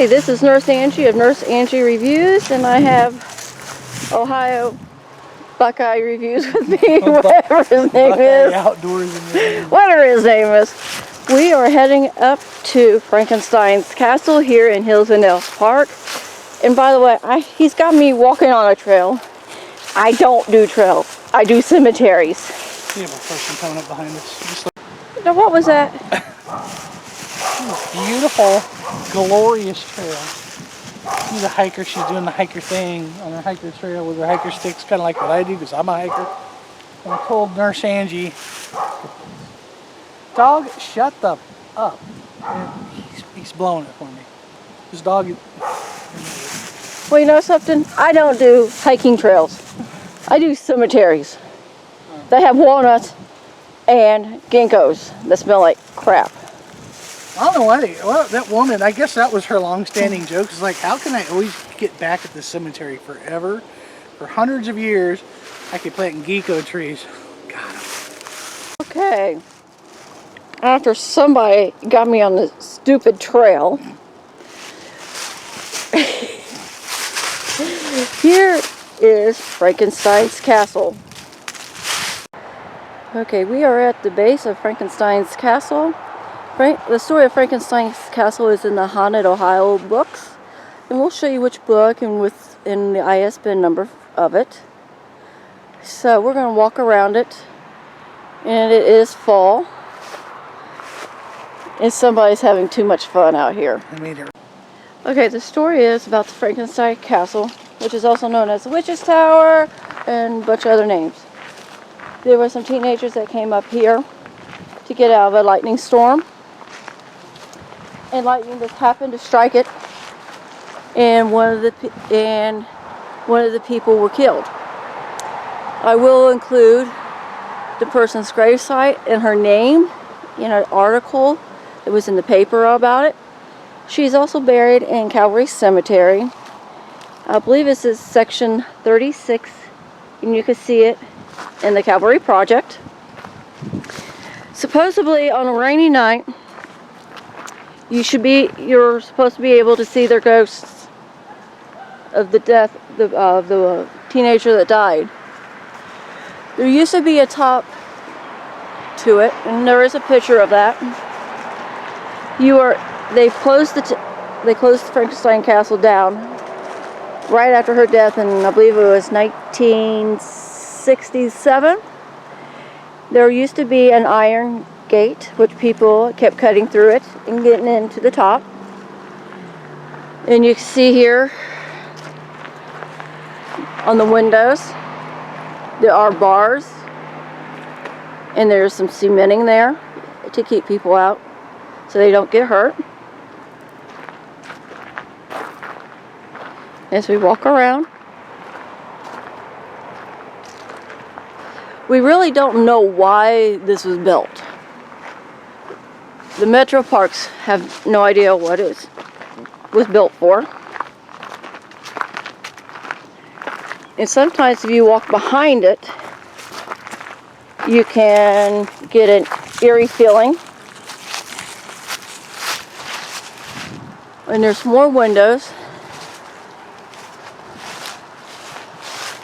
Okay, this is Nurse Angie of Nurse Angie Reviews, and I have Ohio Buckeye Reviews with me, whatever his name is. Whatever his name is. We are heading up to Frankenstein's Castle here in Hillsville Nails Park. And by the way, he's got me walking on a trail. I don't do trails. I do cemeteries. We have a person coming up behind us. Now, what was that? Beautiful, glorious trail. She's a hiker. She's doing the hiker thing on her hiker trail with her hiker sticks, kind of like what I do because I'm a hiker. And I told Nurse Angie, dog, shut the up. And he's blowing it for me. This dog is... Well, you know something? I don't do hiking trails. I do cemeteries. They have walnuts and ginkgos that smell like crap. I don't know why that woman, I guess that was her long-standing joke. It's like, how can I always get back at the cemetery forever? For hundreds of years, I keep planting ginkgo trees. God. Okay. After somebody got me on this stupid trail, here is Frankenstein's Castle. Okay, we are at the base of Frankenstein's Castle. The story of Frankenstein's Castle is in the Haunted Ohio books, and we'll show you which book and within the ISBN number of it. So we're going to walk around it, and it is fall, and somebody's having too much fun out here. Okay, the story is about the Frankenstein Castle, which is also known as the Witch's Tower and a bunch of other names. There were some teenagers that came up here to get out of a lightning storm. And lightning just happened to strike it, and one of the people were killed. I will include the person's gravesite and her name in an article that was in the paper about it. She's also buried in Calvary Cemetery. I believe this is section 36, and you can see it in the Calvary Project. Supposedly on a rainy night, you're supposed to be able to see their ghosts of the death of the teenager that died. There used to be a top to it, and there is a picture of that. They closed the Frankenstein Castle down right after her death, and I believe it was 1967. There used to be an iron gate, which people kept cutting through it and getting into the top. And you can see here on the windows there are bars, and there's some cementing there to keep people out so they don't get hurt. As we walk around, we really don't know why this was built. The Metro Parks have no idea what it was built for. And sometimes if you walk behind it, you can get an eerie feeling. And there's more windows.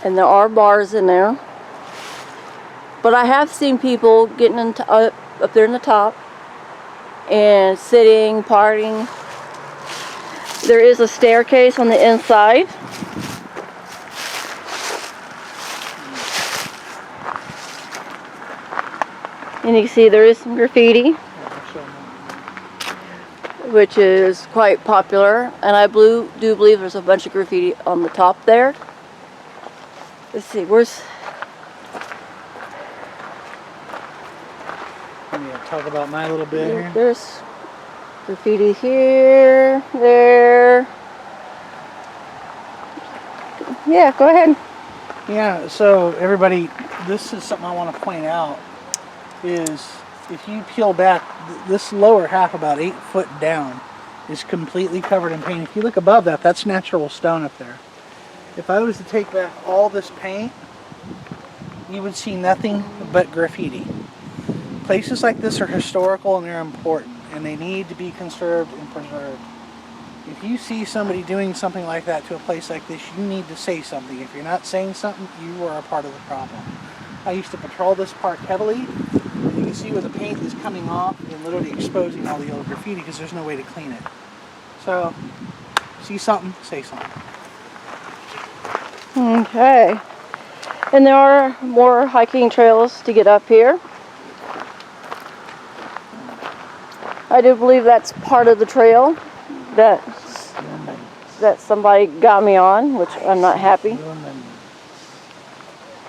And there are bars in there. But I have seen people getting up there in the top and sitting, partying. There is a staircase on the inside. And you can see there is some graffiti, which is quite popular. And I do believe there's a bunch of graffiti on the top there. Let's see, where's... Let me talk about my little bit here. There's graffiti here, there. Yeah, go ahead. Yeah, so everybody, this is something I want to point out, is if you peel back, this lower half about 8 foot down is completely covered in paint. If you look above that, that's natural stone up there. If I was to take back all this paint, you would see nothing but graffiti. Places like this are historical and they're important, and they need to be conserved and preserved. if you see somebody doing something like that to a place like this, you need to say something. If you're not saying something, you are a part of the problem. I used to patrol this park heavily. You can see where the paint is coming off and literally exposing all the old graffiti because there's no way to clean it. So, see something, say something. Okay. And there are more hiking trails to get up here. I do believe that's part of the trail that somebody got me on, which I'm not happy.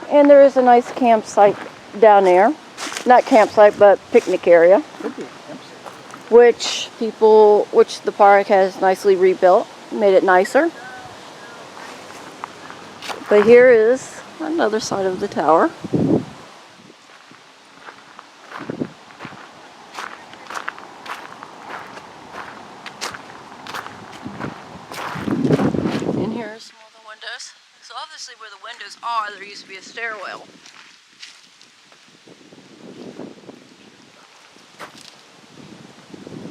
And there is a nice campsite down there. Not campsite, but picnic area. Which the park has nicely rebuilt, made it nicer. But here is another side of the tower. And here are some of the windows. So obviously where the windows are, there used to be a stairwell.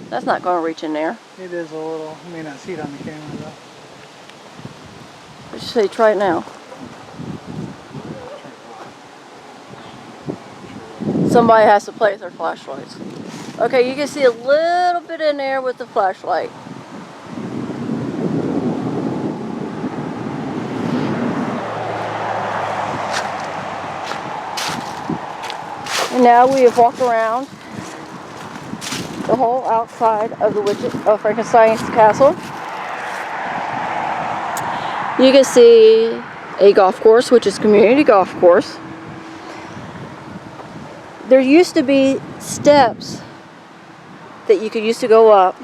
That's not going to reach in there. It is a little. You may not see it on the camera though. Let's say try it now. Somebody has to play with their flashlights. Okay, you can see a little bit in there with the flashlight. And now we have walked around the whole outside of the Frankenstein's Castle. You can see a golf course, which is community golf course. There used to be steps that you could use to go up,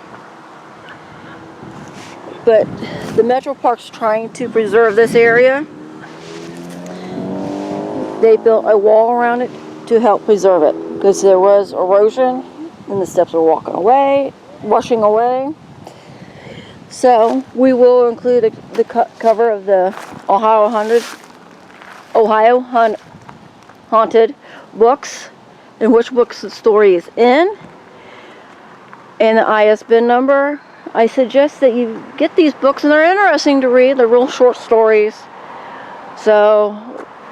but the Metro Park's trying to preserve this area. They built a wall around it to help preserve it because there was erosion and the steps were washing away. So we will include the cover of the Ohio Haunted books, and which books the story is in, and the ISBN number. I suggest that you get these books, and they're interesting to read. They're real short stories. So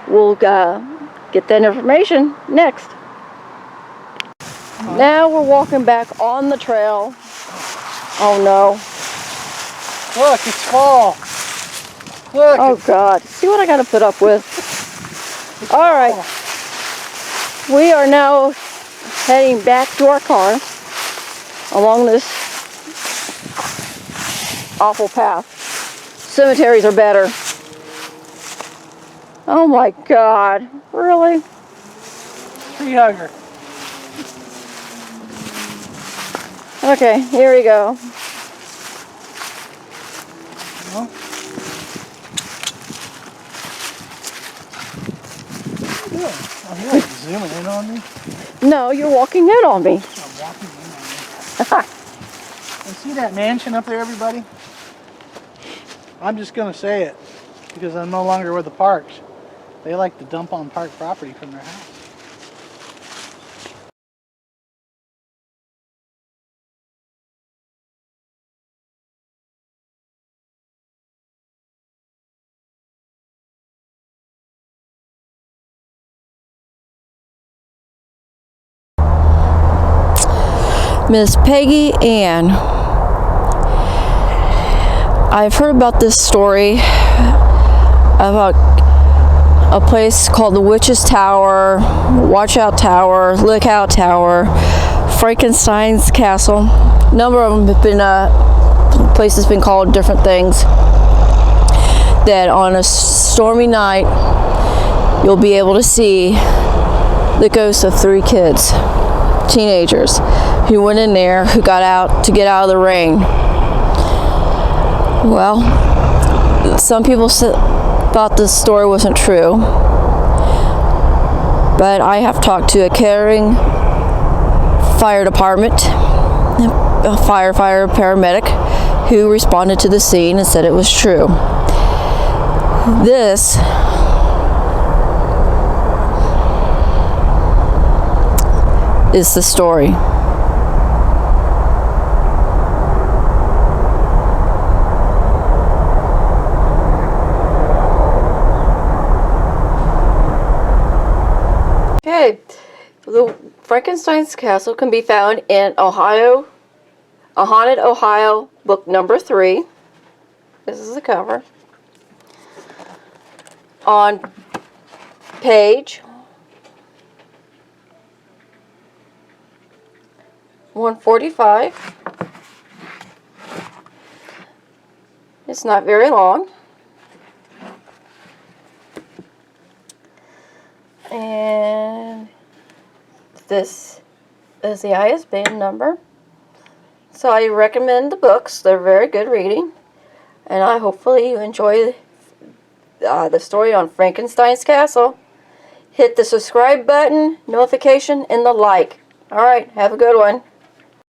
we'll get that information next. Now we're walking back on the trail. Oh no. Look, it's fall. Look. Oh God. See what I got to put up with. All right. We are now heading back to our car along this awful path. Cemeteries are better. Oh my God. Really? Tree hugger. Okay, here we go. Well, good. Oh, you're like zooming in on me. No, you're walking in on me. I'm walking in on you. And see that mansion up there, everybody? I'm just going to say it because I'm no longer with the parks. They like to dump on park property from their house. Miss Peggy Ann. I've heard about this story about a place called the Witch's Tower, Watch Out Tower, Lookout Tower, Frankenstein's Castle. A number of them have been places been called different things. That on a stormy night you'll be able to see the ghosts of 3 kids, teenagers, who went in there, who got out to get out of the rain. Well, some people thought this story wasn't true, but I have talked to a Kettering fire department, a firefighter, paramedic, who responded to the scene and said it was true. This is the story. Frankenstein's Castle can be found in Ohio, A Haunted Ohio, book number 3. This is the cover. On page 145. It's not very long. And this is the ISBN number. So I recommend the books. They're very good reading. And I hopefully you enjoy the story on Frankenstein's Castle. Hit the subscribe button, notification, and the like. Alright, have a good one.